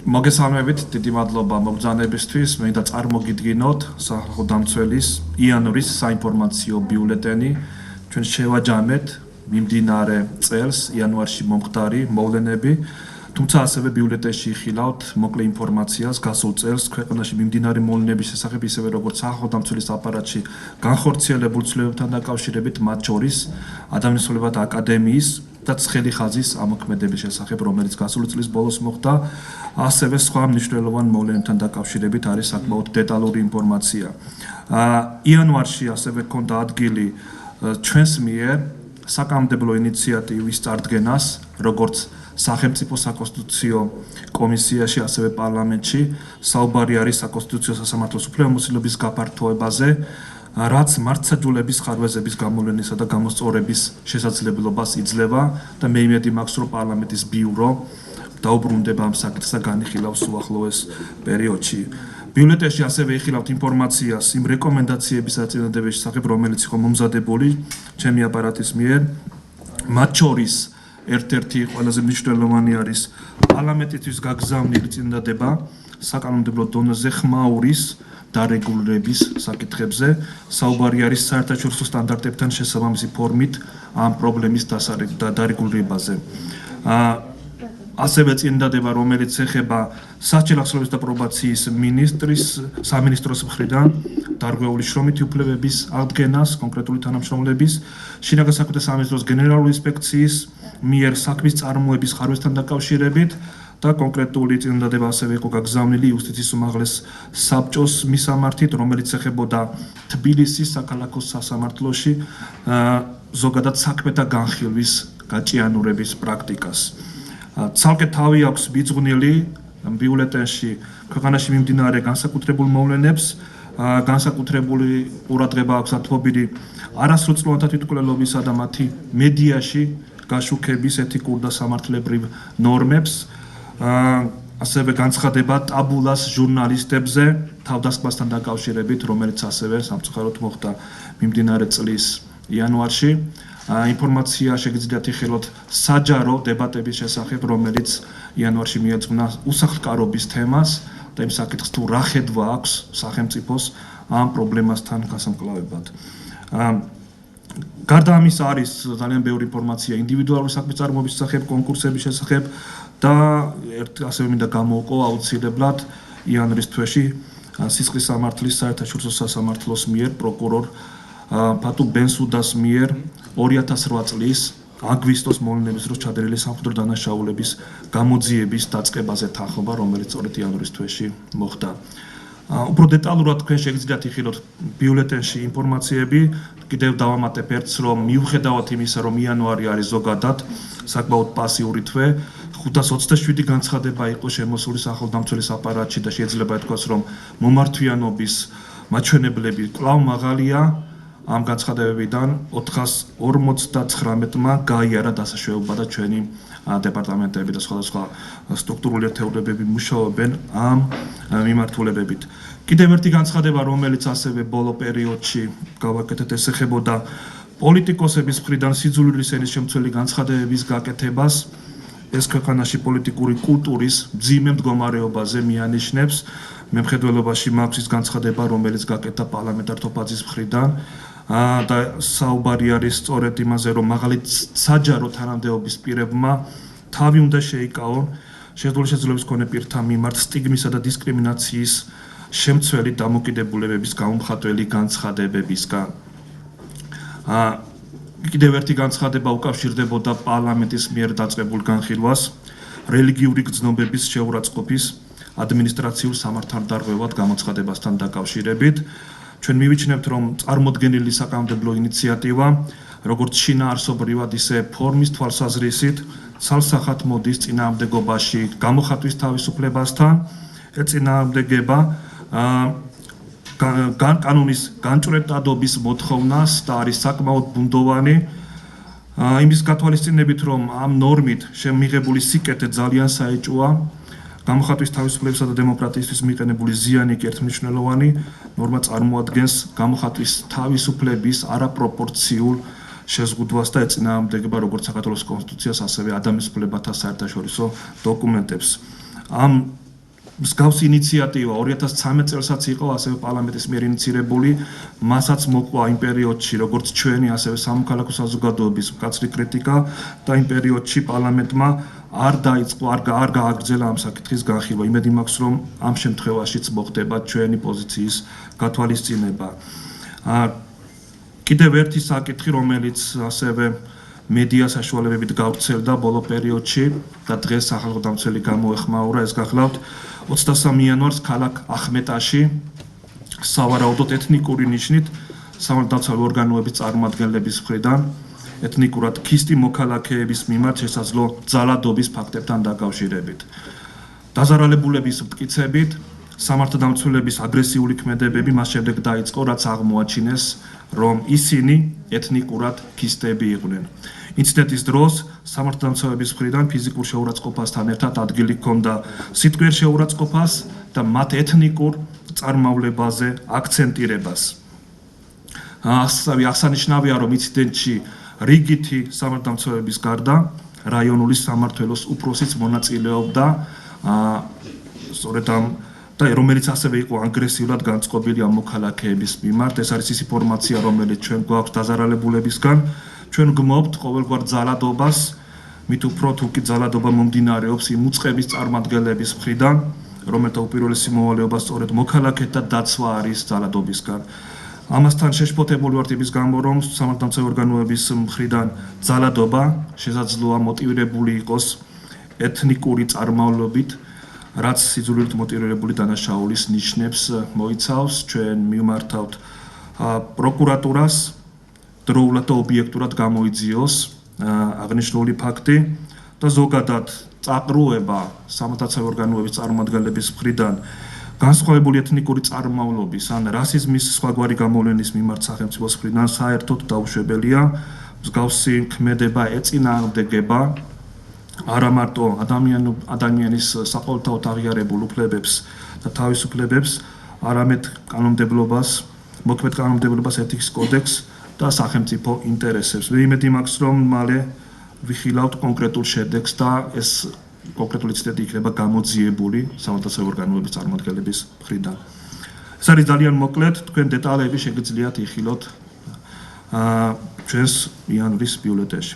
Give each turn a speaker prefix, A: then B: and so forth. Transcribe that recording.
A: მოგესალმებით, დიდი მადლობა მოგზაურობისთვის. მე და წარმოგიდგინოთ სახელმწიფოს იანვრის საინფორმაციო ბიულეტენი. ჩვენ შევაჯამეთ მიმდინარე წელს იანვარში მომხდარი მოვლენები. თუმცა ასევე ბიულეტენში იხილავთ მოკლე ინფორმაციას გასულ წელს ქვეყანაში მიმდინარე მოვლენების შესახებ, ისევე როგორც სახელმწიფოს აპარატში განხორციელებულ ცვლილებებთან დაკავშირებით, მათ შორის ადამიანის ცვლილებათა აკადემიის და ცხელი ხაზის ამოქმედების შესახებ, რომელიც გასული წლის ბოლოს მოხდა, ასევე სხვა მნიშვნელოვან მოვლენებთან დაკავშირებით არის საკმაოდ დეტალური ინფორმაცია. იანვარში ასევე ჰქონდა ადგილი ჩვენს მიერ საკანონმდებლო ინიციატივის წარდგენას, როგორც სახელმწიფო საკონსტიტუციო კომისიაში, ასევე პარლამენტში, საუბარი არის საკონსტიტუციო სასამართლოს უფლებამოსილების გაფართოებაზე, რაც მართლმსაჯულების ხარვეზების გამოვლენისა და გამოსწორების შესაძლებლობას იძლევა და მე იმედი მაქვს, რომ პარლამენტის ბიურო დაუბრუნდება ამ საკითხს და განიხილავს უახლოეს პერიოდში. ბიულეტენში ასევე იხილავთ ინფორმაციას იმ რეკომენდაციების საწინააღმდეგოების შესახებ, რომელიც იყო მომზადებული ჩემი აპარატის მიერ, მათ შორის ერთ-ერთი ყველაზე მნიშვნელოვანი არის პარლამენტისთვის გაგზავნილი წინადადება საკანონმდებლო დონეზე ხმაურის დარეგულირების საკითხებზე. საუბარი არის საერთაშორისო სტანდარტებთან შესაბამისი ფორმით ამ პრობლემის დარეგულირებაზე. ასევე წინადადება, რომელიც ეხება სასჯელ ახსნების და პრობაციის მინისტრის სამინისტროს მხრიდან დარღვეული შრომითი უფლებების აღდგენას კონკრეტული თანამშრომლების, შინაგან საქმეთა სამინისტროს გენერალური ინსპექციის მიერ საქმის წარმოების ხარვესთან დაკავშირებით და კონკრეტული წინადადება ასევე იყო გაგზავნილი იუსტიციის უმაღლეს საბჭოს მისამართით, რომელიც ეხებოდა თბილისის საქალაქო სასამართლოში ზოგადად საქმეთა განხილვის გაჭიანურების პრაქტიკას. ცალკე თავი აქვს ბიძღვნილი ბიულეტენში ქვეყანაში მიმდინარე განსაკუთრებულ მოვლენებს, განსაკუთრებული ყურადღება აქვს ათმობილი არასრულწლოვანთა თვითმკვლელობისა და მათი მედიაში გაშუქების ეთიკურ და სამართლებრივ ნორმებს, ასევე განცხადება ტაბულას ჟურნალისტებზე თავდასხმასთან დაკავშირებით, რომელიც ასევე სამწუხაროდ მოხდა მიმდინარე წლის იანვარში. ინფორმაცია შეგიძლიათ იხილოთ საჯარო დებატების შესახებ, რომელიც იანვარში მიეძღვნა უსახლკარობის თემას და იმ საკითხს თუ რა ხედვა აქვს სახელმწიფოს ამ პრობლემასთან გასამკლავებად. გარდა ამის არის ძალიან ბევრი ინფორმაცია ინდივიდუალური საქმის წარმოების შესახებ, კონკურსების შესახებ და ასევე მინდა გამოვყო აუცილებლად იანვრის თვეში სისხლის სამართლის საერთაშორისო სასამართლოს მიერ პროკურორ ფატუ ბენსუდას მიერ 2008 წლის აგვისტოს მოვლენების დროს ჩადენილი სამხედრო დანაშაულების გამოძიების დაწყებაზე თანხმობა, რომელიც სწორედ იანვრის თვეში მოხდა. უფრო დეტალურად თქვენ შეგიძლიათ იხილოთ ბიულეტენში ინფორმაციები. კიდევ დავამატებ ერთს, რომ მიუხედავად იმისა, რომ იანვარი არის ზოგადად საკმაოდ პასიური თვე, 527 განცხადება იყო შემოსული სახელმწიფოს აპარატში და შეიძლება ითქვას, რომ მომართვიანობის მაჩვენებლები კვლავ მაღალია. ამ განცხადებებიდან 459-მა გაიარა დასაშვებობა და ჩვენი დეპარტამენტები და სხვადასხვა სტრუქტურული ერთეულებები მუშაობენ ამ მიმართულებებით. კიდევ ერთი განცხადება, რომელიც ასევე ბოლო პერიოდში გავაკეთეთ, ეს ეხებოდა პოლიტიკოსების მხრიდან სიძულვილის ენის შემცველი განცხადებების გაკეთებას. ეს ქვეყანაში პოლიტიკური კულტურის მძიმე მდგომარეობაზე მიანიშნებს. მემხედველობაში მაქვს ის განცხადება, რომელიც გაკეთდა პარლამენტარ თოფაძის მხრიდან და საუბარი არის სწორედ იმაზე, რომ მაღალი საჯარო თანამდებობის პირებმა თავი უნდა შეიკავონ შეძლების მქონე პირთა მიმართ სტიგმისა და დისკრიმინაციის შემცველი დამოკიდებულებების გამომხატველი განცხადებებისგან. კიდევ ერთი განცხადება უკავშირდებოდა პარლამენტის მიერ დაწყებულ განხილვას რელიგიური გრძნობების შეურაცხყოფის ადმინისტრაციულ სამართალდარღვევად გამოცხადებასთან დაკავშირებით. ჩვენ მივიჩნევთ, რომ წარმოდგენილი საკანონმდებლო ინიციატივა, როგორც შინაარსობრივად, ისე ფორმის თვალსაზრისით, ცალსახად მოდის წინააღმდეგობაში გამოხატვის თავისუფლებასთან, ეწინააღმდეგება კანონის განჭვრეტადობის მოთხოვნას და არის საკმაოდ ბუნდოვანი. იმის გათვალისწინებით, რომ ამ ნორმით შემიღებული სიკეთე ძალიან საეჭვოა, გამოხატვის თავისუფლებისა და დემოკრატიისთვის მიყენებული ზიანი კი ერთმნიშვნელოვანი ნორმა წარმოადგენს გამოხატვის თავისუფლების არაპროპორციულ შეზღუდვას და ეწინააღმდეგება როგორც საქართველოს კონსტიტუციას, ასევე ადამიანის უფლებათა საერთაშორისო დოკუმენტებს. ამ მსგავსი ინიციატივა 2013 წელსაც იყო ასევე პარლამენტის მიერ ინიცირებული, მასაც მოყვა იმ პერიოდში როგორც ჩვენი ასევე სამოქალაქო საზოგადოების მკაცრი კრიტიკა და იმ პერიოდში პარლამენტმა არ დაიწყო, არ გააგრძელა ამ საკითხის განხილვა. იმედი მაქვს, რომ ამ შემთხვევაშიც მოხდება ჩვენი პოზიციის გათვალისწინება. კიდევ ერთი საკითხი, რომელიც ასევე მედია საშუალებებით გავრცელდა ბოლო პერიოდში და დღეს სახალხო დამცველი გამოეხმაურა, ეს გახლავთ 23 იანვარს ქალაქ ახმეტაში სავარაუდოდ ეთნიკური ნიშნით სამართალდამცავი ორგანოების წარმომადგენლების მხრიდან ეთნიკურად ქისტი მოქალაქეების მიმართ შესაძლო ძალადობის ფაქტებთან დაკავშირებით. დაზარალებულების მტკიცებით სამართალდამცველების აგრესიული ქმედებები მას შემდეგ დაიწყო, რაც აღმოაჩინეს, რომ ისინი ეთნიკურად ქისტები იყვნენ. ინციდენტის დროს სამართალდამცავების მხრიდან ფიზიკურ შეურაცხყოფასთან ერთად ადგილი ჰქონდა სიტყვიერ შეურაცხყოფას და მათ ეთნიკურ წარმავლებაზე აქცენტირებას. აღსანიშნავია, რომ ინციდენტში რიგითი სამართალდამცავების გარდა რაიონული სამმართველოს უფროსიც მონაწილეობდა, სწორედ ამ და რომელიც ასევე იყო აგრესიულად განწყობილი ამ მოქალაქეების მიმართ. ეს არის ის ინფორმაცია, რომელიც ჩვენ გვაქვს დაზარალებულებისგან. ჩვენ გმობთ ყოველგვარ ძალადობას, მით უფრო თუ კი ძალადობა მომდინარეობს იმ უწყების წარმომადგენლების მხრიდან, რომელთა უპირველესი მოვალეობა სწორედ მოქალაქეთა დაცვა არის ძალადობისგან. ამასთან შეშფოთებული ვართ იმის გამო, რომ სამართალდამცავი ორგანოების მხრიდან ძალადობა შესაძლოა მოტივირებული იყოს ეთნიკური წარმავლობით, რაც სიძულვილით მოტივირებული დანაშაულის ნიშნებს მოიცავს. ჩვენ მივმართავთ პროკურატურას დროულად და ობიექტურად გამოიძიოს აღნიშნული ფაქტი და ზოგადად წაყრუება სამართალდამცავი ორგანოების წარმომადგენლების მხრიდან განსხვავებული ეთნიკური წარმავლობის ან რასიზმის სხვაგვარი გამოვლენის მიმართ სახელმწიფოს მხრიდან საერთოდ დაუშვებელია. მსგავსი ქმედება ეწინააღმდეგება არა მარტო ადამიანის საყოველთაოდ აღიარებულ უფლებებს და თავისუფლებებს, არამედ კანონმდებლობას, მოქმედ კანონმდებლობას, ეთიკის კოდექსს და სახელმწიფო ინტერესებს. მე იმედი მაქვს, რომ მალე ვიხილავთ კონკრეტულ შედეგს და ეს კონკრეტული ინციდენტი იქნება გამოძიებული სამართალდამცავი ორგანოების წარმომადგენლების მხრიდან. ეს არის ძალიან მოკლედ, თქვენ დეტალები შეგიძლიათ იხილოთ ჩვენს იანვრის ბიულეტენში.